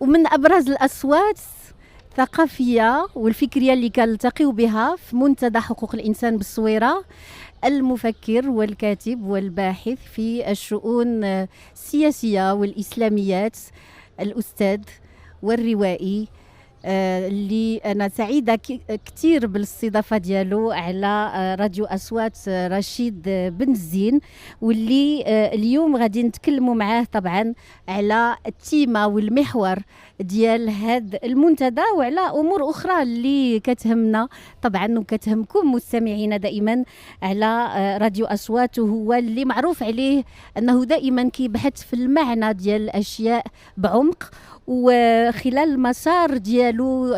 ومن أبرز الأصوات الثقافية والفكرية اللي كنلتقيو بها في منتدى حقوق الإنسان بالصويرة المفكر والكاتب والباحث في الشؤون السياسية والإسلاميات الأستاذ والروائي اللي أنا سعيدة كتير بالاستضافة ديالو على راديو أصوات رشيد بن الزين واللي اليوم غادي نتكلموا معاه طبعا على التيمة والمحور ديال هذا المنتدى وعلى أمور أخرى اللي كتهمنا طبعا وكتهمكم مستمعين دائما على راديو أصوات، وهو اللي معروف عليه أنه دائما كيبحث في المعنى ديال الأشياء بعمق، وخلال المسار ديالو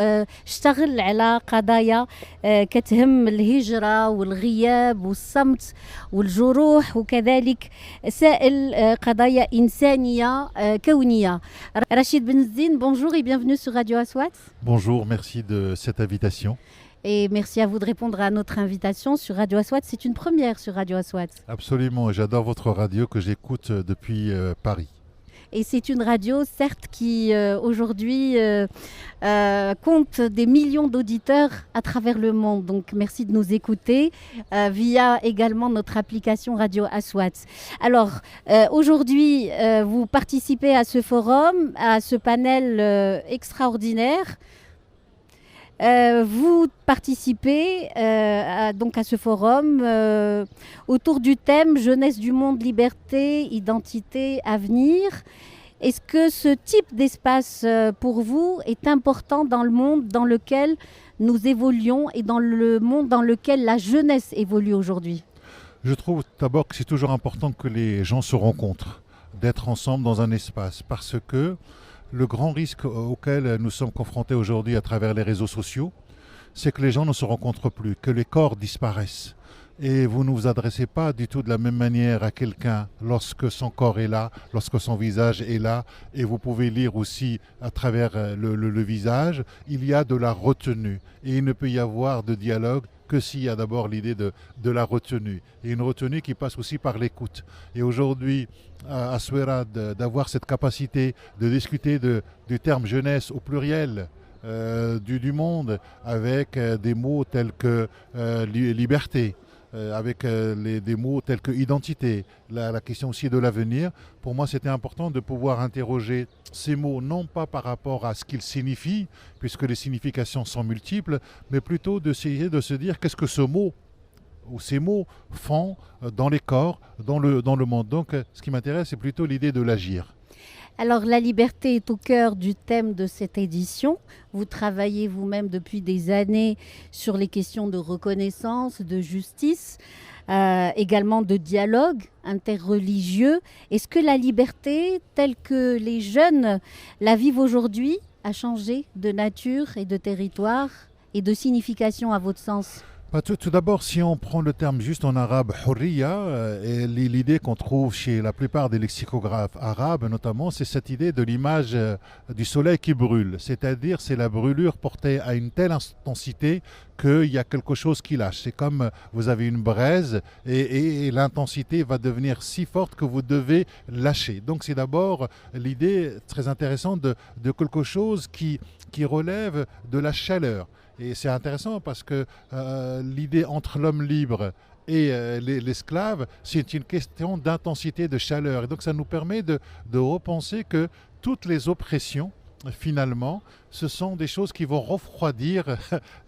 اشتغل على قضايا كتهم الهجرة والغياب والصمت والجروح، وكذلك سائل قضايا إنسانية كونية. Rachid Benzine, bonjour et bienvenue sur Radio Aswat. Bonjour, merci de cette invitation. Et merci à vous de répondre à notre invitation sur Radio Aswat. C'est une première sur Radio Aswat. Absolument, j'adore votre radio que j'écoute depuis Paris. Et c'est une radio, certes, qui aujourd'hui compte des millions d'auditeurs à travers le monde. Donc, merci de nous écouter via également notre application Radio Aswat. Alors, aujourd'hui, vous participez à ce forum, à ce panel extraordinaire. Vous participez donc à ce forum autour du thème Jeunesse du monde, liberté, identité, avenir. Est-ce que ce type d'espace pour vous est important dans le monde dans lequel nous évoluons et dans le monde dans lequel la jeunesse évolue aujourd'hui? Je trouve d'abord que c'est toujours important que les gens se rencontrent, d'être ensemble dans un espace, parce que le grand risque auquel nous sommes confrontés aujourd'hui à travers les réseaux sociaux, c'est que les gens ne se rencontrent plus, que les corps disparaissent. Et vous ne vous adressez pas du tout de la même manière à quelqu'un lorsque son corps est là, lorsque son visage est là. Et vous pouvez lire aussi à travers le visage, il y a de la retenue. Et il ne peut y avoir de dialogue que s'il y a d'abord l'idée de la retenue. Et une retenue qui passe aussi par l'écoute. Et aujourd'hui, à Souera, d'avoir cette capacité de discuter du terme jeunesse au pluriel du monde, avec des mots tels que liberté, avec des mots tels que identité, la question aussi de l'avenir. Pour moi, c'était important de pouvoir interroger ces mots, non pas par rapport à ce qu'ils signifient, puisque les significations sont multiples, mais plutôt d'essayer de se dire qu'est-ce que ce mot ou ces mots font dans les corps, dans le monde. Donc, ce qui m'intéresse, c'est plutôt l'idée de l'agir. Alors, la liberté est au cœur du thème de cette édition. Vous travaillez vous-même depuis des années sur les questions de reconnaissance, de justice, également de dialogue interreligieux. Est-ce que la liberté, telle que les jeunes la vivent aujourd'hui, a changé de nature et de territoire et de signification à votre sens ? Tout d'abord, si on prend le terme juste en arabe, hurriya, et l'idée qu'on trouve chez la plupart des lexicographes arabes notamment, c'est cette idée de l'image du soleil qui brûle. C'est-à-dire, c'est la brûlure portée à une telle intensité qu'il y a quelque chose qui lâche. C'est comme vous avez une braise et l'intensité va devenir si forte que vous devez lâcher. Donc c'est d'abord l'idée très intéressante de quelque chose qui relève de la chaleur. Et c'est intéressant parce que l'idée entre l'homme libre et l'esclave, c'est une question d'intensité, de chaleur. Et donc ça nous permet de repenser que toutes les oppressions, finalement, ce sont des choses qui vont refroidir,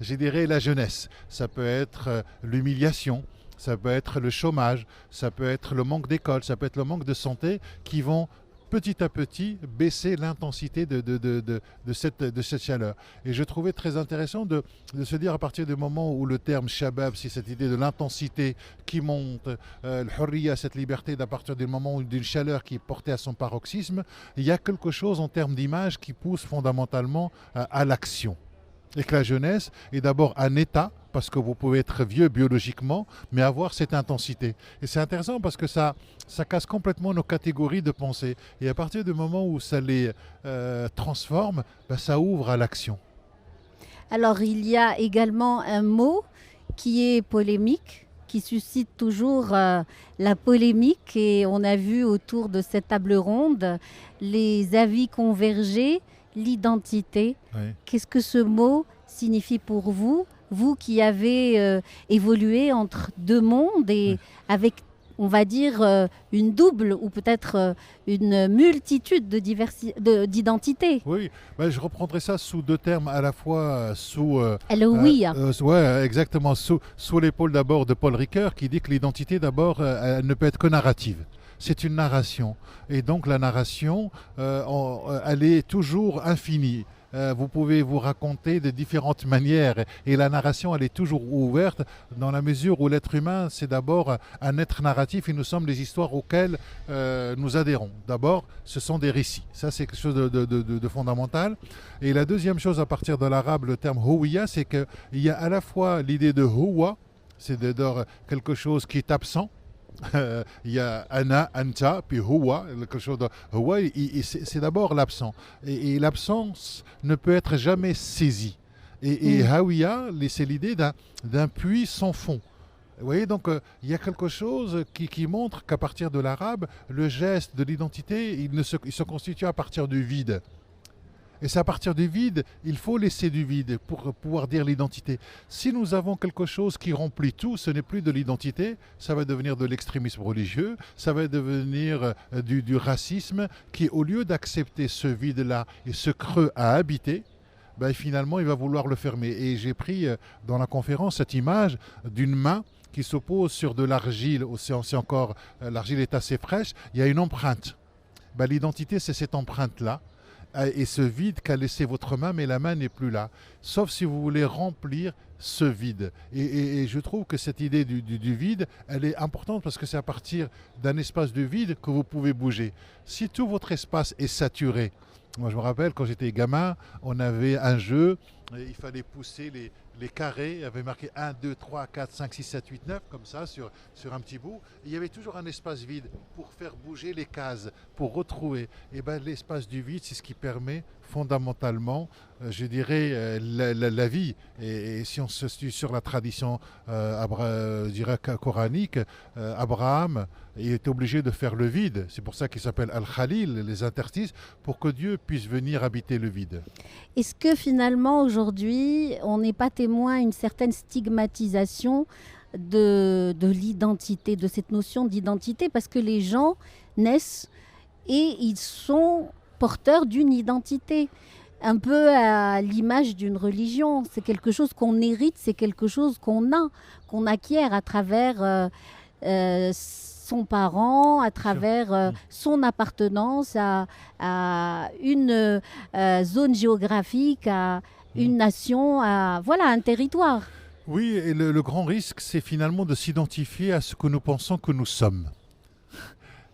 je dirais, la jeunesse. Ça peut être l'humiliation, ça peut être le chômage, ça peut être le manque d'école, ça peut être le manque de santé qui vont petit à petit baisser l'intensité de cette chaleur. Et je trouvais très intéressant de se dire à partir du moment où le terme shabab, c'est cette idée de l'intensité qui monte, le hurriya, cette liberté d'à partir du moment où d'une chaleur qui est portée à son paroxysme, il y a quelque chose en termes d'image qui pousse fondamentalement à l'action. Et que la jeunesse est d'abord un état, parce que vous pouvez être vieux biologiquement, mais avoir cette intensité. Et c'est intéressant parce que ça casse complètement nos catégories de pensée. Et à partir du moment où ça les transforme, ça ouvre à l'action. Alors, il y a également un mot qui est polémique, qui suscite toujours la polémique. Et on a vu autour de cette table ronde les avis converger l'identité. Oui. Qu'est-ce que ce mot signifie pour vous, vous qui avez évolué entre deux mondes et avec, on va dire, une double ou peut-être une multitude d'identités. Oui, ben, je reprendrai ça sous deux termes à la fois sous... Al-Houïa. ouais, exactement. Sous l'épaule d'abord de Paul Ricoeur qui dit que l'identité d'abord, elle ne peut être que narrative. C'est une narration. Et donc la narration, elle est toujours infinie. Vous pouvez vous raconter de différentes manières et la narration elle est toujours ouverte dans la mesure où l'être humain c'est d'abord un être narratif et nous sommes les histoires auxquelles nous adhérons. D'abord ce sont des récits, ça c'est quelque chose de fondamental. Et la deuxième chose à partir de l'arabe, le terme houïa, c'est qu'il y a à la fois l'idée de houwa, c'est quelque chose qui est absent. Il y a ana, anta, puis huwa, quelque chose de huwa, c'est d'abord l'absent. Et l'absence ne peut être jamais saisie. Et hawiya, c'est l'idée d'un puits sans fond. Vous voyez, donc il y a quelque chose qui montre qu'à partir de l'arabe, le geste de l'identité, il se constitue à partir du vide. Et c'est à partir du vide, il faut laisser du vide pour pouvoir dire l'identité. Si nous avons quelque chose qui remplit tout, ce n'est plus de l'identité, ça va devenir de l'extrémisme religieux, ça va devenir du racisme qui, au lieu d'accepter ce vide-là et ce creux à habiter, ben, finalement, il va vouloir le fermer. Et j'ai pris dans la conférence cette image d'une main qui se pose sur de l'argile. C'est encore, l'argile est assez fraîche, il y a une empreinte. Ben, l'identité, c'est cette empreinte-là. Et ce vide qu'a laissé votre main, mais la main n'est plus là. Sauf si vous voulez remplir ce vide. Et je trouve que cette idée du vide, elle est importante parce que c'est à partir d'un espace de vide que vous pouvez bouger. Si tout votre espace est saturé, moi je me rappelle quand j'étais gamin, on avait un jeu, il fallait pousser les carrés, il y avait marqué 1, 2, 3, 4, 5, 6, 7, 8, 9, comme ça, sur un petit bout. Et il y avait toujours un espace vide pour faire bouger les cases, pour retrouver. Et bien l'espace du vide, c'est ce qui permet fondamentalement, je dirais, la vie. Et si on se situe sur la tradition je dirais, coranique, Abraham est obligé de faire le vide. C'est pour ça qu'il s'appelle Al-Khalil, les interstices, pour que Dieu puisse venir habiter le vide. Est-ce que finalement, aujourd'hui, on n'est pas témoin d'une certaine stigmatisation de l'identité, de cette notion d'identité, parce que les gens naissent et ils sont porteurs d'une identité, un peu à l'image d'une religion. C'est quelque chose qu'on hérite, c'est quelque chose qu'on acquiert à travers son parent, à travers son appartenance à une zone géographique, à une nation, à un territoire. Oui, et le grand risque, c'est finalement de s'identifier à ce que nous pensons que nous sommes.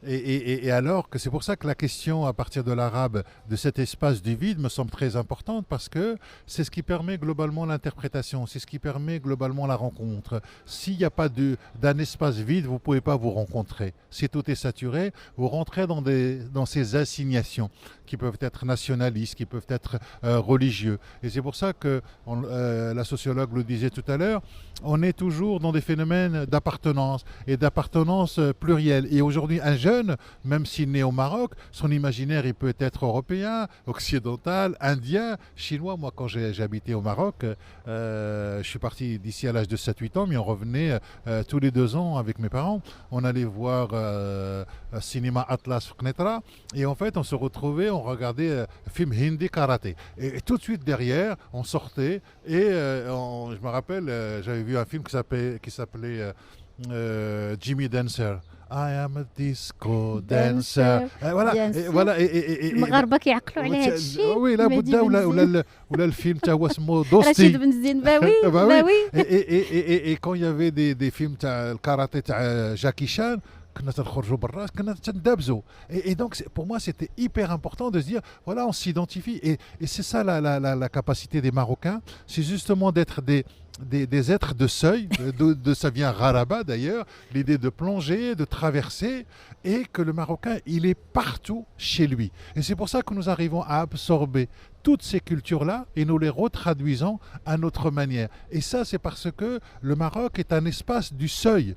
Et alors que c'est pour ça que la question à partir de l'arabe de cet espace du vide me semble très importante parce que c'est ce qui permet globalement l'interprétation, c'est ce qui permet globalement la rencontre. S'il n'y a pas d'un espace vide, vous ne pouvez pas vous rencontrer. Si tout est saturé, vous rentrez dans ces assignations qui peuvent être nationalistes, qui peuvent être religieux. Et c'est pour ça que la sociologue le disait tout à l'heure, on est toujours dans des phénomènes d'appartenance et d'appartenance plurielle. Et aujourd'hui, un jeune, même s'il naît au Maroc, son imaginaire il peut être européen, occidental, indien, chinois. Moi, quand j'ai habité au Maroc, je suis parti d'ici à l'âge de 7-8 ans, mais on revenait tous les 2 ans avec mes parents. On allait voir un cinéma Atlas Fknetra et en fait, on se retrouvait, on regardait un film hindi karaté. Et tout de suite derrière, on sortait et je me rappelle, j'avais vu un film qui s'appelait Jimmy Dancer. I am a disco dancer. Voilà. المغاربه كيعقلوا على هذا الشيء. Oui, لا بد ولا الفيلم تاع هو اسمه دوستي. رشيد بن زين باوي. Et quand il y avait des films تاع الكاراتيه تاع جاكي شان كنا تنخرجوا برا كنا تندابزوا. Et donc pour moi c'était hyper important de se dire voilà on s'identifie et c'est ça la capacité des Marocains, c'est justement d'être des êtres de seuil, ça vient Raraba d'ailleurs, l'idée de plonger, de traverser, et que le Marocain, il est partout chez lui. Et c'est pour ça que nous arrivons à absorber toutes ces cultures-là et nous les retraduisons à notre manière. Et ça, c'est parce que le Maroc est un espace du seuil.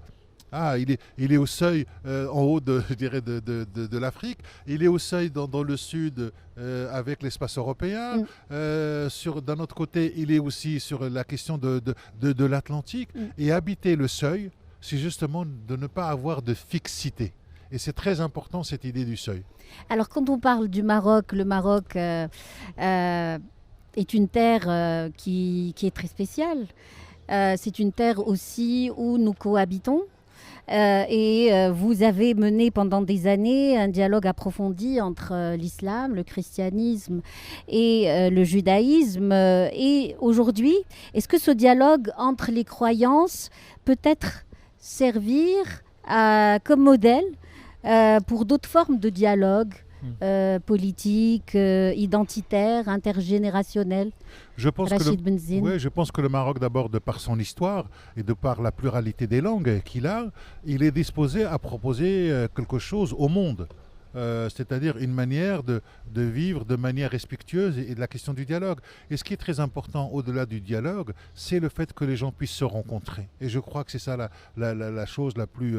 Il est au seuil en haut je dirais de l'Afrique. Il est au seuil dans le sud avec l'espace européen. D'un autre côté, il est aussi sur la question de l'Atlantique. Et habiter le seuil, c'est justement de ne pas avoir de fixité. Et c'est très important cette idée du seuil. Alors quand on parle du Maroc, le Maroc est une terre qui est très spéciale. C'est une terre aussi où nous cohabitons. Vous avez mené pendant des années un dialogue approfondi entre l'islam, le christianisme et le judaïsme. Et aujourd'hui, est-ce que ce dialogue entre les croyances peut être servir comme modèle pour d'autres formes de dialogue politique, identitaire, intergénérationnel? Je pense que le Maroc, d'abord, de par son histoire et de par la pluralité des langues qu'il a, il est disposé à proposer quelque chose au monde. C'est-à-dire une manière de vivre de manière respectueuse et de la question du dialogue. Et ce qui est très important au-delà du dialogue, c'est le fait que les gens puissent se rencontrer. Et je crois que c'est ça la chose la plus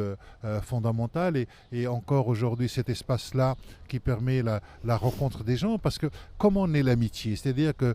fondamentale. Et encore aujourd'hui, cet espace-là qui permet la rencontre des gens. Parce que comment naît l'amitié? C'est-à-dire que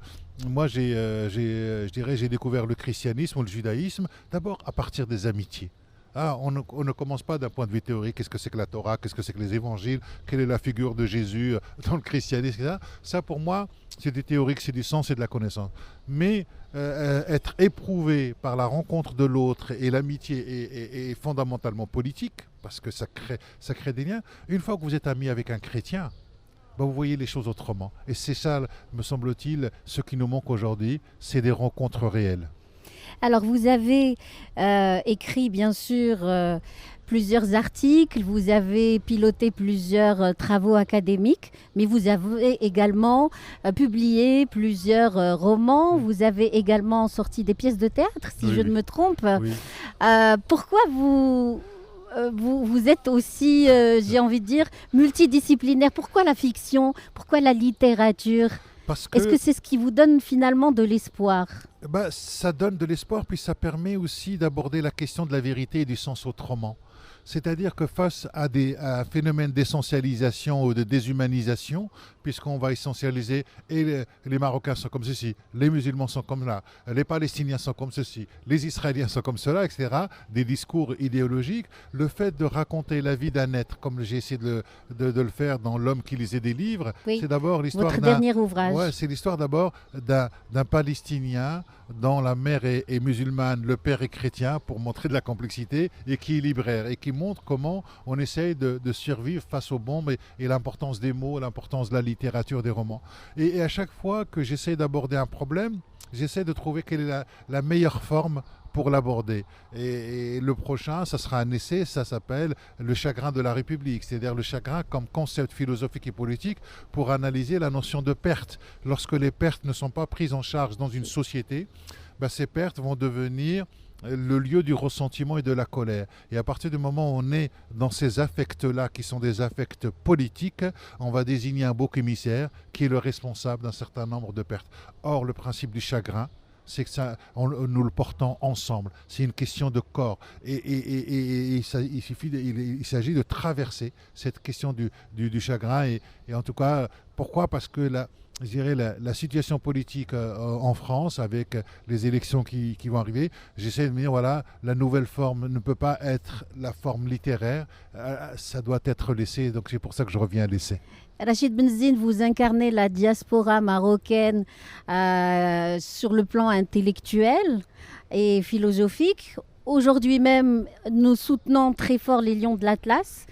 moi, je dirais, j'ai découvert le christianisme ou le judaïsme d'abord à partir des amitiés. On ne commence pas d'un point de vue théorique. Qu'est-ce que c'est que la Torah? Qu'est-ce que c'est que les évangiles? Quelle est la figure de Jésus dans le christianisme, etc. Ça, pour moi, c'est du théorique, c'est du sens et de la connaissance. Mais être éprouvé par la rencontre de l'autre et l'amitié est fondamentalement politique, parce que ça crée des liens. Une fois que vous êtes ami avec un chrétien, vous voyez les choses autrement. Et c'est ça, me semble-t-il, ce qui nous manque aujourd'hui, c'est des rencontres réelles. Alors, vous avez écrit, bien sûr, plusieurs articles, vous avez piloté plusieurs travaux académiques, mais vous avez également publié plusieurs romans, vous avez également sorti des pièces de théâtre, si je ne me trompe. Oui. Pourquoi vous êtes aussi, j'ai envie de dire, multidisciplinaire? Pourquoi la fiction? Pourquoi la littérature? Est-ce que c'est ce qui vous donne finalement de l'espoir? Ça donne de l'espoir, puis ça permet aussi d'aborder la question de la vérité et du sens autrement. C'est-à-dire que face à un phénomène d'essentialisation ou de déshumanisation, puisqu'on va essentialiser, et les Marocains sont comme ceci, les musulmans sont comme là, les Palestiniens sont comme ceci, les Israéliens sont comme cela, etc., des discours idéologiques, le fait de raconter la vie d'un être, comme j'ai essayé de le faire dans L'homme qui lisait des livres, oui, c'est d'abord l'histoire votre dernier ouvrage. Ouais, c'est l'histoire d'abord d'un Palestinien dont la mère est musulmane, le père est chrétien, pour montrer de la complexité, et qui est libraire, et qui montre comment on essaye de survivre face aux bombes et l'importance des mots, l'importance de la littérature, des romans. Et à chaque fois que j'essaie d'aborder un problème, j'essaie de trouver quelle est la meilleure forme pour l'aborder. Et le prochain, ça sera un essai, ça s'appelle Le chagrin de la République, c'est-à-dire le chagrin comme concept philosophique et politique pour analyser la notion de perte. Lorsque les pertes ne sont pas prises en charge dans une société, ces pertes vont devenir le lieu du ressentiment et de la colère. Et à partir du moment où on est dans ces affects-là, qui sont des affects politiques, on va désigner un bouc émissaire qui est le responsable d'un certain nombre de pertes. Or, le principe du chagrin, c'est que nous le portons ensemble. C'est une question de corps. Il s'agit de traverser cette question du chagrin. Et en tout cas, pourquoi? Parce que je dirais la situation politique en France, avec les élections qui vont arriver, j'essaie de me dire, voilà, la nouvelle forme ne peut pas être la forme littéraire, ça doit être l'essai, donc c'est pour ça que je reviens à l'essai. Rachid Benzine, vous incarnez la diaspora marocaine sur le plan intellectuel et philosophique. Aujourd'hui même, nous soutenons très fort les Lions de l'Atlas.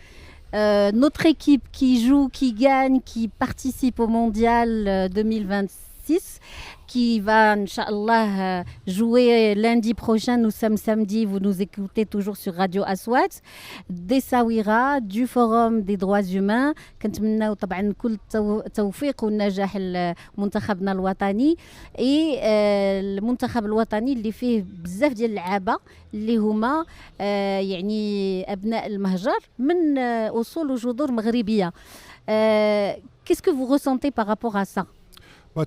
Notre équipe qui joue, qui gagne, qui participe au Mondial 2026, qui va, Inch'Allah, jouer lundi prochain. Nous sommes samedi, vous nous écoutez toujours sur Radio Aswat, des Sawira, du Forum des droits humains. كنتمناو طبعا كل التوفيق والنجاح لمنتخبنا الوطني المنتخب الوطني اللي فيه بزاف ديال اللعابه اللي هما يعني ابناء المهجر من اصول وجذور مغربيه. Qu'est-ce que vous ressentez par rapport à ça?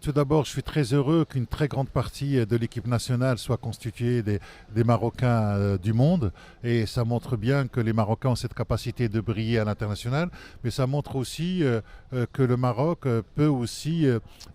Tout d'abord, je suis très heureux qu'une très grande partie de l'équipe nationale soit constituée des Marocains du monde. Et ça montre bien que les Marocains ont cette capacité de briller à l'international. Mais ça montre aussi que le Maroc peut aussi,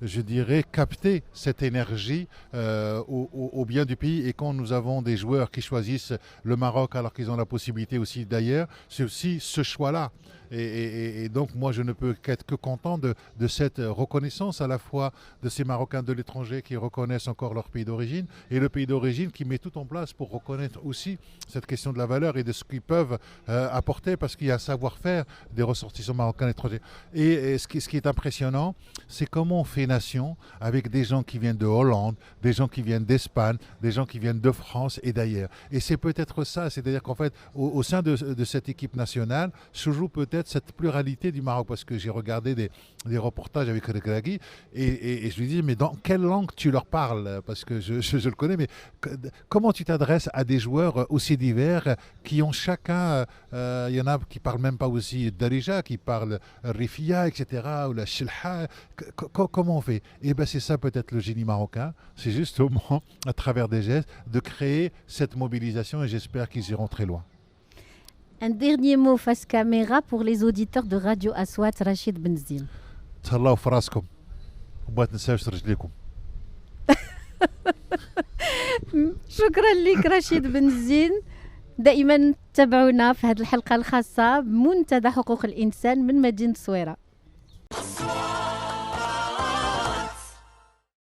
je dirais, capter cette énergie au bien du pays. Et quand nous avons des joueurs qui choisissent le Maroc alors qu'ils ont la possibilité aussi d'ailleurs, c'est aussi ce choix-là. Et donc moi je ne peux qu'être que content de cette reconnaissance à la fois de ces Marocains de l'étranger qui reconnaissent encore leur pays d'origine et le pays d'origine qui met tout en place pour reconnaître aussi cette question de la valeur et de ce qu'ils peuvent apporter parce qu'il y a un savoir-faire des ressortissants marocains étrangers. Et ce qui est impressionnant, c'est comment on fait nation avec des gens qui viennent de Hollande, des gens qui viennent d'Espagne, des gens qui viennent de France et d'ailleurs. Et c'est peut-être ça, c'est-à-dire qu'en fait au sein de cette équipe nationale se joue peut-être cette pluralité du Maroc parce que j'ai regardé des reportages avec Regragui et je lui dis mais dans quelle langue tu leur parles parce que je le connais mais comment tu t'adresses à des joueurs aussi divers qui ont chacun il y en a qui parlent même pas aussi Darija qui parlent Rifia etc ou la Shilha comment on fait et ben c'est ça peut-être le génie marocain c'est justement à travers des gestes de créer cette mobilisation et j'espère qu'ils iront très loin. Un dernier mot face caméra pour les auditeurs de Radio Aswat, Rachid Benzine. تهلاو في راسكم وما تنساوش رجليكم. شكرا لك رشيد بنزين. دائما تابعونا في هذه الحلقة الخاصة بمنتدى حقوق الإنسان من مدينة الصويرة.